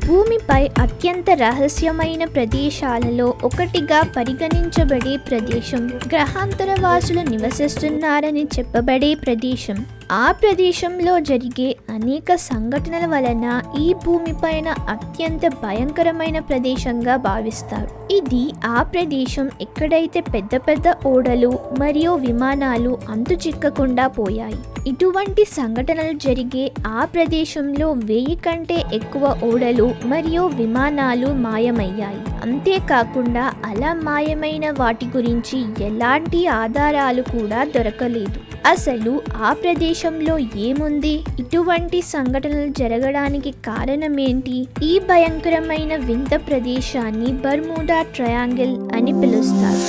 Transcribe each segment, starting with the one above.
భూమిపై అత్యంత రహస్యమైన ప్రదేశాలలో ఒకటిగా పరిగణించబడే ప్రదేశం, గ్రహాంతరవాసులు నివసిస్తున్నారని చెప్పబడే ప్రదేశం. ఆ ప్రదేశంలో జరిగే అనేక సంఘటనల వలన ఈ భూమిపైన అత్యంత భయంకరమైన ప్రదేశంగా భావిస్తారు. ఇది ఆ ప్రదేశం ఎక్కడైతే పెద్ద పెద్ద ఓడలు మరియు విమానాలు అంతు చిక్కకుండా పోయాయి. ఇటువంటి సంఘటనలు జరిగే ఆ ప్రదేశంలో 1000 కంటే ఎక్కువ ఓడలు మరియు విమానాలు మాయమయ్యాయి. అంతేకాకుండా అలా మాయమైన వాటి గురించి ఎలాంటి ఆధారాలు కూడా దొరకలేదు. అసలు ఆ ప్రదేశంలో ఏముంది? ఇటువంటి సంఘటనలు జరగడానికి కారణమేంటి? ఈ భయంకరమైన వింత ప్రదేశాన్ని బర్ముడా ట్రయాంగిల్ అని పిలుస్తారు.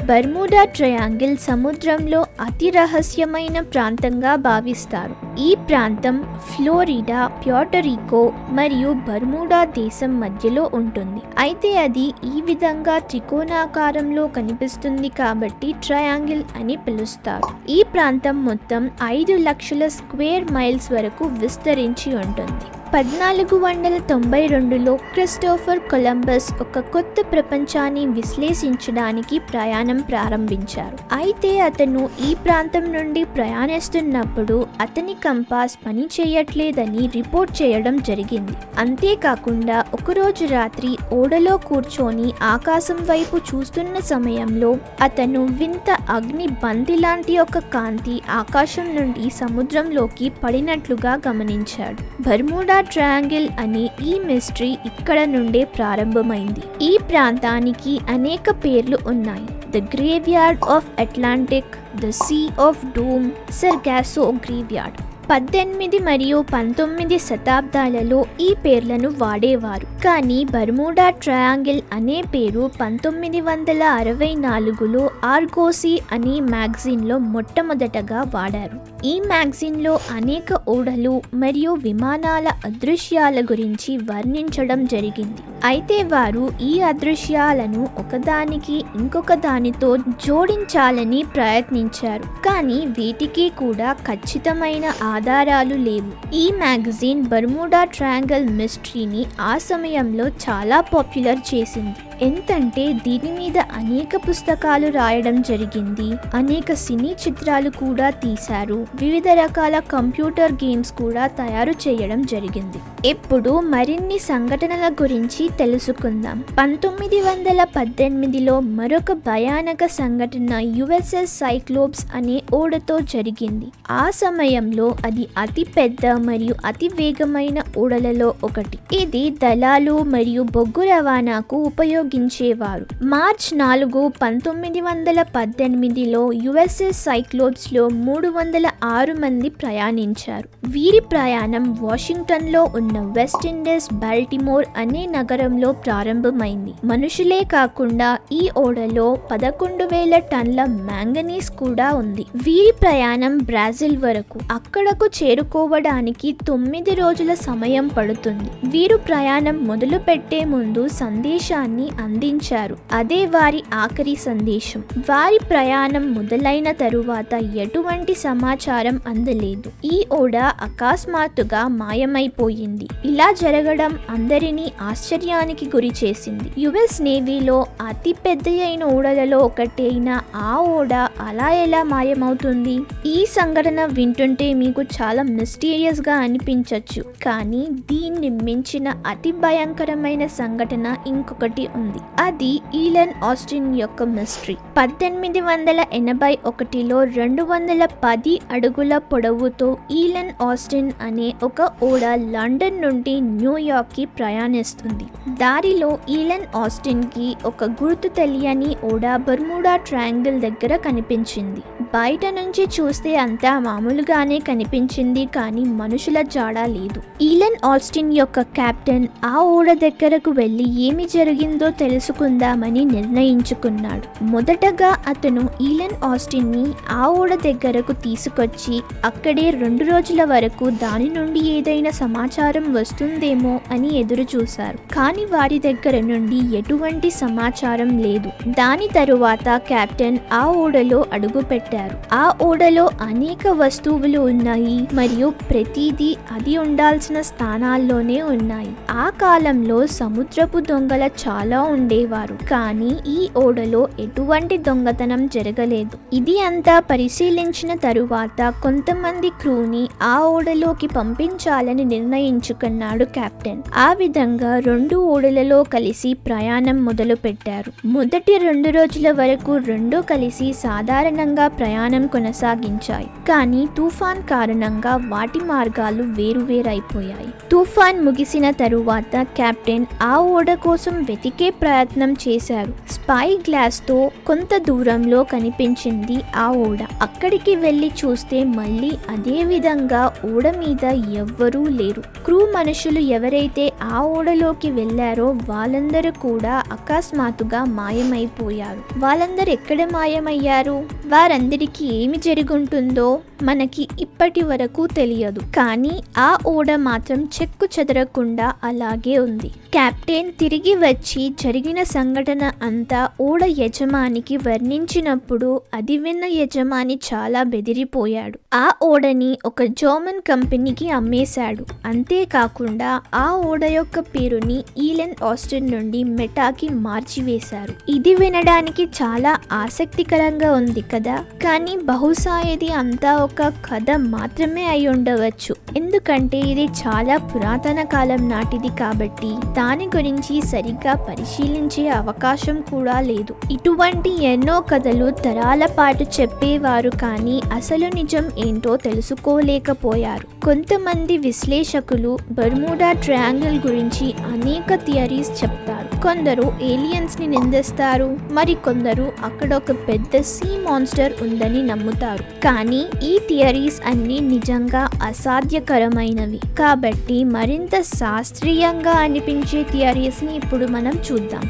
బర్ముడా ట్రయాంగిల్ సముద్రంలో అతి రహస్యమైన ప్రాంతంగా భావిస్తారు. ఈ ప్రాంతం ఫ్లోరిడా, ప్యూర్టోరికో మరియు బర్ముడా దేశం మధ్యలో ఉంటుంది. అయితే అది ఈ విధంగా త్రికోణాకారంలో కనిపిస్తుంది కాబట్టి ట్రయాంగిల్ అని పిలుస్తారు. ఈ ప్రాంతం మొత్తం 5 లక్షల స్క్వేర్ మైల్స్ వరకు విస్తరించి ఉంటుంది. 1492లో క్రిస్టోఫర్ కొలంబస్ ఒక కొత్త ప్రపంచాన్ని విశ్లేషించడానికి ప్రయాణం ప్రారంభించారు. అయితే అతను ఈ ప్రాంతం నుండి ప్రయాణిస్తున్నప్పుడు అతని కంపాస్ పని చేయట్లేదని రిపోర్ట్ చేయడం జరిగింది. అంతేకాకుండా ఒకరోజు రాత్రి ఓడలో కూర్చొని ఆకాశం వైపు చూస్తున్న సమయంలో అతను వింత అగ్ని బంతి లాంటి ఒక కాంతి ఆకాశం నుండి సముద్రంలోకి పడినట్లుగా గమనించాడు. బర్ముడా ట్రయాంగిల్ అనే ఈ మిస్టరీ ఇక్కడ నుండే ప్రారంభమైంది. ఈ ప్రాంతానికి అనేక పేర్లు ఉన్నాయి. The graveyard of Atlantic, the sea of doom, Sargasso graveyard. 18 మరియు 19 శతాబ్దాలలో ఈ పేర్లను వాడేవారు. కానీ బర్ముడా ట్రయాంగిల్ అనే పేరు 1964లో ఆర్గోసీ అనే మ్యాగజైన్లో మొట్టమొదటగా వాడారు. ఈ మ్యాగజైన్లో అనేక ఓడలు మరియు విమానాల అదృశ్యాల గురించి వర్ణించడం జరిగింది. అయితే వారు ఈ అదృశ్యాలను ఒకదానికి ఇంకొక దానితో జోడించాలని ప్రయత్నించారు. కానీ వీటికి కూడా ఖచ్చితమైన ఆధారాలు లేవు. ఈ మ్యాగజైన్ బర్ముడా ట్రయాంగిల్ మిస్టరీని ఆ సమయంలో చాలా పాపులర్ చేసింది. ఎంతంటే దీని మీద అనేక పుస్తకాలు రాయడం జరిగింది, అనేక సినీ చిత్రాలు కూడా తీశారు, వివిధ రకాల కంప్యూటర్ గేమ్స్ కూడా తయారు చేయడం జరిగింది. ఇప్పుడు మరిన్ని సంఘటనల గురించి తెలుసుకుందాం. 1918లో మరొక భయానక సంఘటన యుఎస్ఎస్ సైక్లోప్స్ అనే ఓడతో జరిగింది. ఆ సమయంలో అది అతి పెద్ద మరియు అతి వేగమైన ఓడలలో ఒకటి. ఇది దళాలు మరియు బొగ్గు రవాణాకు ఉపయోగించేవారు. మార్చ్ 4, 1918లో యుఎస్ఎస్ సైక్లోప్స్లో 306 మంది ప్రయాణించారు. వీరి ప్రయాణం వాషింగ్టన్లో ఉన్న వెస్ట్ ఇండీస్ బాల్టిమోర్ అనే నగరంలో ప్రారంభమైంది. మనుషులే కాకుండా ఈ ఓడలో 11,000 టన్ల మ్యాంగనీస్ కూడా ఉంది. వీరి ప్రయాణం బ్రెజిల్ వరకు. అక్కడకు చేరుకోవడానికి 9 రోజుల సమయం పడుతుంది. వీరు ప్రయాణం మొదలు పెట్టే ముందు సందేశాన్ని అందించారు. అదే వారి ఆఖరి సందేశం. వారి ప్రయాణం మొదలైన తరువాత ఎటువంటి సమాచారం అందలేదు. ఈ ఓడ అకస్మాత్తుగా మాయమైపోయింది. ఇలా జరగడం అందరినీ ఆశ్చర్యానికి గురి చేసింది. యుఎస్ నేవీలో అతి పెద్దయైన ఓడలలో ఒకటైన ఆ ఓడ అలా ఎలా మాయమవుతుంది? ఈ సంఘటన వింటుంటే మీకు చాలా మిస్టీరియస్ గా అనిపించవచ్చు. కానీ దీన్ని మించిన అతి భయంకరమైన సంఘటన ఇంకొకటి ఉంది. అది ఈలన్ ఆస్టిన్ యొక్క మిస్టరీ. 1881లో 210 అడుగుల పొడవుతో ఈలన్ ఆస్టిన్ అనే ఒక ఓడ లండన్ నుండి న్యూయార్క్ కి ప్రయాణిస్తుంది. దారిలో ఈలన్ ఆస్టిన్ కి ఒక గుర్తు తెలియని ఓడ బర్ముడా ట్రయాంగిల్ దగ్గర కనిపించింది. బయట నుంచి చూస్తే అంతా మామూలుగానే కనిపించింది, కానీ మనుషుల జాడ లేదు. ఈలన్ ఆస్టిన్ యొక్క కెప్టెన్ ఆ ఓడ దగ్గరకు వెళ్లి ఏమి జరిగిందో తెలుసుకుందామని నిర్ణయించుకున్నాడు. మొదటగా అతను ఈలన్ ఆస్టిన్ ని ఆ ఓడ దగ్గరకు తీసుకొచ్చి అక్కడే 2 రోజుల వరకు దాని నుండి ఏదైనా సమాచారం వస్తుందేమో అని ఎదురు చూశారు. కానీ వారి దగ్గర నుండి ఎటువంటి సమాచారం లేదు. దాని తరువాత కెప్టెన్ ఆ ఓడలో అడుగు పెట్టారు. పెట్టారు. ఆ ఓడలో అనేక వస్తువులు ఉన్నాయి మరియు ప్రతిదీ అది ఉండాల్సిన స్థానాల్లోనే ఉన్నాయి. ఆ కాలంలో సముద్రపు దొంగల చాలా ఉండేవారు, కానీ ఈ ఓడలో ఎటువంటి దొంగతనం జరగలేదు. ఇది అంతా పరిశీలించిన తరువాత కొంతమంది క్రూని ఆ ఓడలోకి పంపించాలని నిర్ణయించుకున్నాడు కెప్టెన్. ఆ విధంగా 2 ఓడలలో కలిసి ప్రయాణం మొదలు పెట్టారు. మొదటి 2 రోజుల వరకు రెండూ కలిసి సాధారణంగా ప్రయాణం కొనసాగించాయి. కానీ తుఫాన్ కారణంగా వాటి మార్గాలు వేరువేరైపోయాయి. తుఫాన్ ముగిసిన తరువాత కెప్టెన్ ఆ ఓడ కోసం వెతికే ప్రయత్నం చేశారు. స్పై గ్లాస్ తో కొంత దూరంలో కనిపించింది ఆ ఓడ. అక్కడికి వెళ్లి చూస్తే మళ్ళీ అదే విధంగా ఓడ మీద ఎవ్వరూ లేరు. క్రూ మనుషులు ఎవరైతే ఆ ఓడలోకి వెళ్లారో వాళ్ళందరూ కూడా అకస్మాత్తుగా మాయమైపోయారు. వాళ్ళందరూ ఎక్కడ మాయమయ్యారు? వారందరికీ ఏమి జరుగుంటుందో మనకి ఇప్పటి వరకు తెలియదు. కానీ ఆ ఓడ మాత్రం చెక్కు చెదరకుండా అలాగే ఉంది. కెప్టెన్ తిరిగి వచ్చి జరిగిన సంఘటన అంతా ఓడ యజమానికి వర్ణించినప్పుడు అది విన్న యజమాని చాలా బెదిరిపోయాడు. ఆ ఓడని ఒక జర్మన్ కంపెనీకి అమ్మేశాడు. అంతేకాకుండా ఆ ఓడ యొక్క పేరుని ఈలెన్ ఆస్టిన్ నుండి మెటాకి మార్చివేశారు. ఇది వినడానికి చాలా ఆసక్తికరంగా ఉంది కదా, కానీ బహుశా ఇది అంతా ఒక కథ మాత్రమే అయి ఉండవచ్చు. ఎందుకంటే ఇది చాలా పురాతన కాలం నాటిది కాబట్టి దాని గురించి సరిగ్గా పరిశీలించే అవకాశం కూడా లేదు. ఇటువంటి ఎన్నో కథలు తరాల పాటు చెప్పేవారు, కానీ అసలు నిజం ఏంటో తెలుసుకోలేకపోయారు. కొంతమంది విశ్లేషకులు బర్ముడా ట్రయాంగిల్ గురించి అనేక థియరీస్ చెప్తారు. కొందరు ఏలియన్స్ ని నిందిస్తారు, మరి కొందరు అక్కడ ఒక పెద్ద సీ మాన్స్టర్ ఉందని నమ్ముతారు. కానీ ఈ థియరీస్ అన్ని నిజంగా అసాధ్యకరమైనవి. కాబట్టి మరింత శాస్త్రీయంగా అనిపించే థియరీస్ ని ఇప్పుడు మనం చూద్దాం.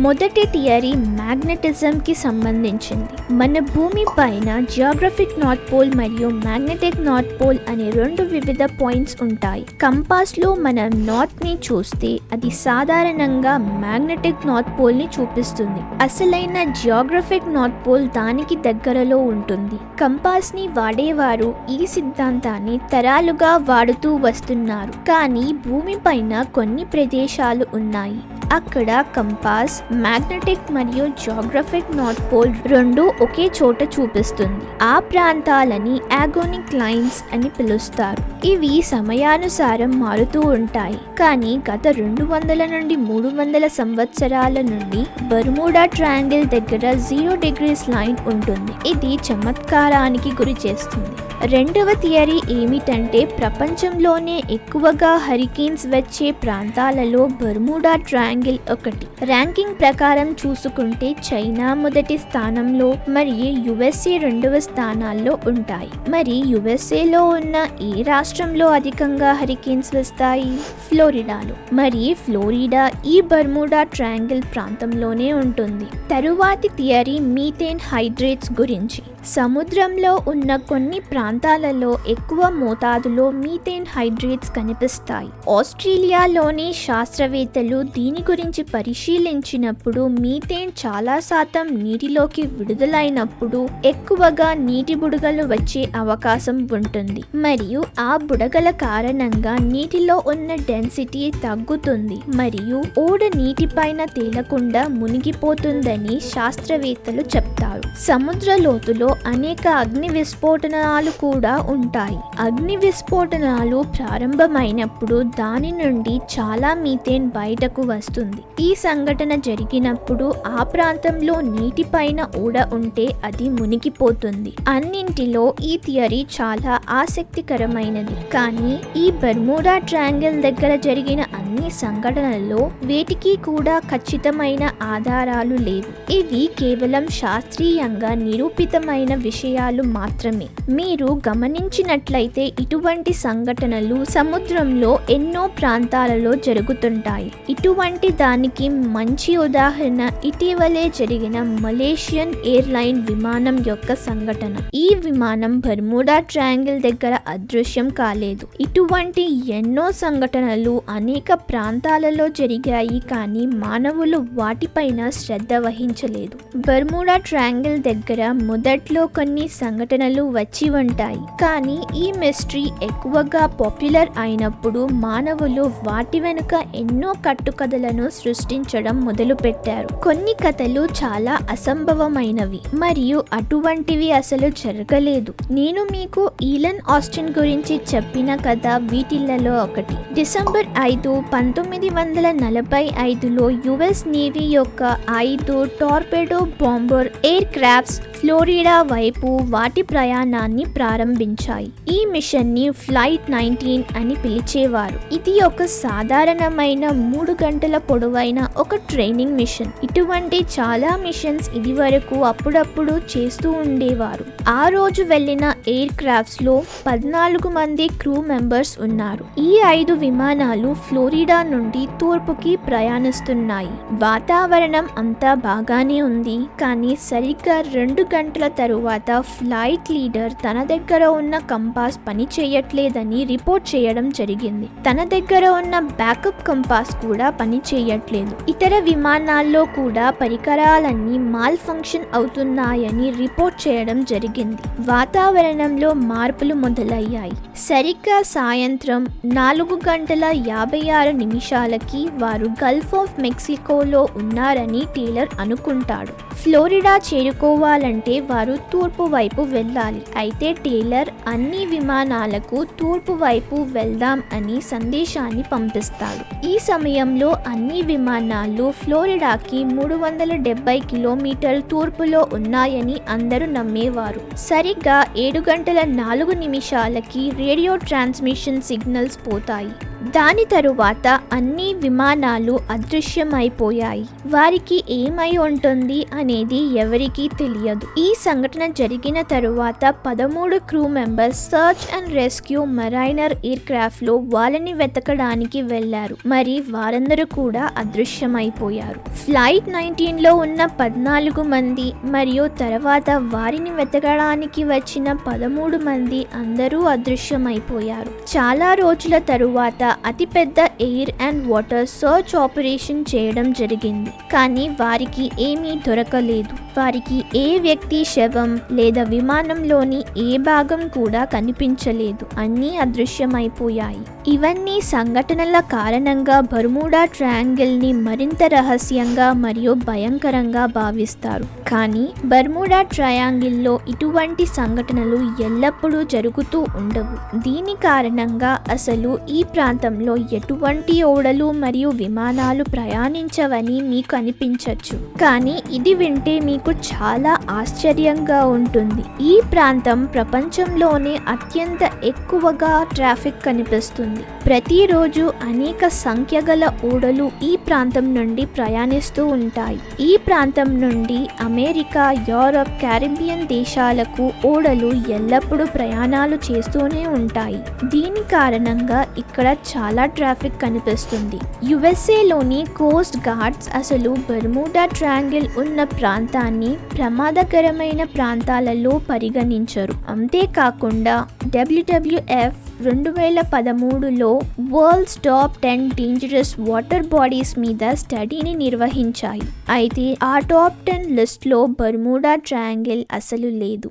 మొదటి థియరీ మ్యాగ్నెటిజం కి సంబంధించింది. మన భూమి పైన జియోగ్రఫిక్ నార్త్ పోల్ మరియు మ్యాగ్నెటిక్ నార్త్ పోల్ అనే 2 వివిధ పాయింట్స్ ఉంటాయి. కంపాస్ లో మనం నార్త్ ని చూస్తే అది సాధారణంగా మ్యాగ్నెటిక్ నార్త్ పోల్ ని చూపిస్తుంది. అసలైన జియోగ్రఫిక్ నార్త్ పోల్ దానికి దగ్గరలో ఉంటుంది. కంపాస్ ని వాడేవారు ఈ సిద్ధాంతాన్ని తరాలుగా వాడుతూ వస్తున్నారు. కానీ భూమి పైన కొన్ని ప్రదేశాలు ఉన్నాయి అక్కడ కంపాస్ మ్యాగ్నెటిక్ మరియు జియోగ్రఫిక్ నార్త్ పోల్ 2 ఒకే చోట చూపిస్తుంది. ఆ ప్రాంతాలని ఆగోనిక్ లైన్స్ అని పిలుస్తారు. ఇవి సమయానుసారం మారుతూ ఉంటాయి. కానీ గత 200 నుండి 300 సంవత్సరాల నుండి బర్ముడా ట్రయాంగిల్ దగ్గర 0 degrees లైన్ ఉంటుంది. ఇది చమత్కారానికి గురి చేస్తుంది. రెండవ థియరీ ఏమిటంటే ప్రపంచంలోనే ఎక్కువగా హరికేన్స్ వచ్చే ప్రాంతాలలో బర్ముడా ట్రయాంగిల్ ఒకటి. ర్యాంకింగ్ ప్రకారం చూసుకుంటే చైనా మొదటి స్థానంలో మరియు యుఎస్ఏ 2వ స్థానాల్లో ఉంటాయి. మరి యుఎస్ఏలో ఉన్న ఏ రాష్ట్రంలో అధికంగా హరికేన్స్ వస్తాయి? ఫ్లోరిడాలో. మరి ఫ్లోరిడా ఈ బర్ముడా ట్రయాంగిల్ ప్రాంతంలోనే ఉంటుంది. తరువాతి థియరీ మీథేన్ హైడ్రేట్స్ గురించి. సముద్రంలో ఉన్న కొన్ని ప్రాంతాలలో ఎక్కువ మోతాదులో మీథేన్ హైడ్రేట్స్ కనిపిస్తాయి. ఆస్ట్రేలియాలోని శాస్త్రవేత్తలు దీని గురించి పరిశీలించినప్పుడు మీథేన్ చాలా శాతం నీటిలోకి విడుదలైనప్పుడు ఎక్కువగా నీటి బుడగలు వచ్చే అవకాశం ఉంటుంది మరియు ఆ బుడగల కారణంగా నీటిలో ఉన్న డెన్సిటీ తగ్గుతుంది మరియు ఓడ నీటిపైన తేలకుండా మునిగిపోతుందని శాస్త్రవేత్తలు చెప్తారు. సముద్ర లోతులో అనేక అగ్ని విస్ఫోటనాలు కూడా ఉంటాయి. అగ్ని విస్ఫోటనాలు ప్రారంభమైనప్పుడు దాని నుండి చాలా మీథేన్ బయటకు వస్తుంది. ఈ సంఘటన జరిగినప్పుడు ఆ ప్రాంతంలో నీటిపైన ఓడ ఉంటే అది మునిగిపోతుంది. అన్నింటిలో ఈ థియరీ చాలా ఆసక్తికరమైనది. కానీ ఈ బర్ముడా ట్రయాంగిల్ దగ్గర జరిగిన అన్ని సంఘటనలలో వేటికి కూడా ఖచ్చితమైన ఆధారాలు లేవు. ఇవి కేవలం శాస్త్రీయంగా నిరూపితమైన విషయాలు మాత్రమే. మీరు మీరు గమనించినట్లయితే ఇటువంటి సంఘటనలు సముద్రంలో ఎన్నో ప్రాంతాలలో జరుగుతుంటాయి. ఇటువంటి దానికి మంచి ఉదాహరణ ఇటీవలే జరిగిన మలేషియన్ ఎయిర్లైన్ విమానం యొక్క సంఘటన. ఈ విమానం బర్ముడా ట్రయాంగిల్ దగ్గర అదృశ్యం కాలేదు. ఇటువంటి ఎన్నో సంఘటనలు అనేక ప్రాంతాలలో జరిగాయి, కానీ మానవులు వాటిపైన శ్రద్ధ వహించలేదు. బర్ముడా ట్రయాంగిల్ దగ్గర మొదట్లో కొన్ని సంఘటనలు వచ్చి ఉంటాయి, కానీ ఈ మిస్టరీ ఎక్కువగా పాపులర్ అయినప్పుడు మానవులు వాటి వెనుక ఎన్నో కట్టుకథలను సృష్టించడం మొదలుపెట్టారు. కొన్ని కథలు చాలా అసంభవమైనవి మరియు అటువంటివి అసలు జరగలేదు. నేను మీకు ఈలన్ ఆస్టిన్ గురించి చెప్పిన కథ వీటిల్లో ఒకటి. డిసెంబర్ 5, 1945లో యుఎస్ నేవీ యొక్క 5 torpedo bomber air crafts Florida వైపు వాటి ప్రయాణాన్ని ప్రారంభించాయి. ఈ మిషన్ ని ఫ్లైట్ 19 అని పిలిచేవారు. ఇది ఒక సాధారణమైన 3 గంటల పొడవైన ఒక ట్రైనింగ్ మిషన్. ఇటువంటి చాలా మిషన్స్ ఇది వరకు అప్పుడప్పుడు చేస్తూ ఉండేవారు. ఆ రోజు వెళ్లిన ఎయిర్ క్రాఫ్ట్స్ లో 14 మంది క్రూ మెంబర్స్ ఉన్నారు. ఈ 5 విమానాలు ఫ్లోరిడా నుండి తూర్పుకి ప్రయాణిస్తున్నాయి. వాతావరణం అంతా బాగానే ఉంది, కానీ సరిగ్గా 2 గంటల తరువాత ఫ్లైట్ లీడర్ తన దగ్గర ఉన్న కంపాస్ పని చేయట్లేదని రిపోర్ట్ చేయడం జరిగింది. తన దగ్గర ఉన్న బ్యాకప్ కంపాస్ కూడా పని చేయట్లేదు. ఇతర విమానాల్లో కూడా పరికరాలన్నీ మాల్ ఫంక్షన్ అవుతున్నాయని రిపోర్ట్ చేయడం జరిగింది. వాతావరణంలో మార్పులు మొదలయ్యాయి. సరిగ్గా సాయంత్రం 4:56 వారు గల్ఫ్ ఆఫ్ మెక్సికోలో ఉన్నారని టేలర్ అనుకుంటాడు. ఫ్లోరిడా చేరుకోవాలంటే వారు తూర్పు వైపు వెళ్ళాలి. అయితే టేలర్ అన్ని విమానాలకు తూర్పు వైపు వెళ్దాం అని సందేశాన్ని పంపిస్తాడు. ఈ సమయంలో అన్ని విమానాలు ఫ్లోరిడాకి 370 కిలోమీటర్ల తూర్పులో ఉన్నాయని అందరూ నమ్మేవారు. సరిగ్గా 7:04 రేడియో ట్రాన్స్మిషన్ సిగ్నల్స్ పోతాయి. దాని తరువాత అన్ని విమానాలు అదృశ్యమైపోయాయి. వారికి ఏమై ఉంటుంది అనేది ఎవరికీ తెలియదు. ఈ సంఘటన జరిగిన తరువాత 13 crew members search and rescue mariner aircraft లో వాళ్ళని వెతకడానికి వెళ్లారు. మరి వారందరూ కూడా అదృశ్యమైపోయారు. ఫ్లైట్ 19లో ఉన్న 14 మంది మరియు తర్వాత వారిని వెతకడానికి వచ్చిన 13 మంది అందరూ అదృశ్యమైపోయారు. చాలా రోజుల తరువాత అతిపెద్ద air and water search operation చేయడం జరిగింది, కానీ వారికి ఏమీ దొరకలేదు. వారికి ఏ వ్యక్తి శవం లేదా విమానంలోని ఏ భాగం కూడా కనిపించలేదు. అన్నీ అదృశ్యమైపోయాయి. ఇవన్నీ సంఘటనల కారణంగా బర్ముడా ట్రయాంగిల్ ని మరింత రహస్యంగా మరియు భయంకరంగా భావిస్తారు. కానీ బర్ముడా ట్రయాంగిల్లో ఇటువంటి సంఘటనలు ఎల్లప్పుడూ జరుగుతూ ఉండవు. దీని కారణంగా అసలు ఈ ప్రాంతంలో ఎటువంటి ఓడలు మరియు విమానాలు ప్రయాణించవని మీకు అనిపించవచ్చు, కానీ ఇది వింటే మీకు చాలా ఆశ్చర్యంగా ఉంటుంది. ఈ ప్రాంతం ప్రపంచంలోనే అత్యంత ఎక్కువగా ట్రాఫిక్ కనిపిస్తుంది. ప్రతిరోజు అనేక సంఖ్యగల ఓడలు ఈ ప్రాంతం నుండి ప్రయాణిస్తూ ఉంటాయి. ఈ ప్రాంతం నుండి అమెరికా, యూరప్, కారిబియన్ దేశాలకు ఓడలు ఎల్లప్పుడూ ప్రయాణాలు చేస్తూనే ఉంటాయి. దీని కారణంగా ఇక్కడ చాలా ట్రాఫిక్ కనిపిస్తుంది. యుఎస్ఏలోని కోస్ట్ గార్డ్స్ అసలు బర్ముడా ట్రయాంగిల్ ఉన్న ప్రాంతాన్ని ప్రమాదకరమైన ప్రాంతాలలో పరిగణించరు. అంతేకాకుండా WWF 2013లో world's top 10 dangerous water bodies మీద స్టడీని నిర్వహించాయి. అయితే ఆ టాప్ 10 లిస్ట్లో బర్ముడా ట్రయాంగిల్ అసలు లేదు.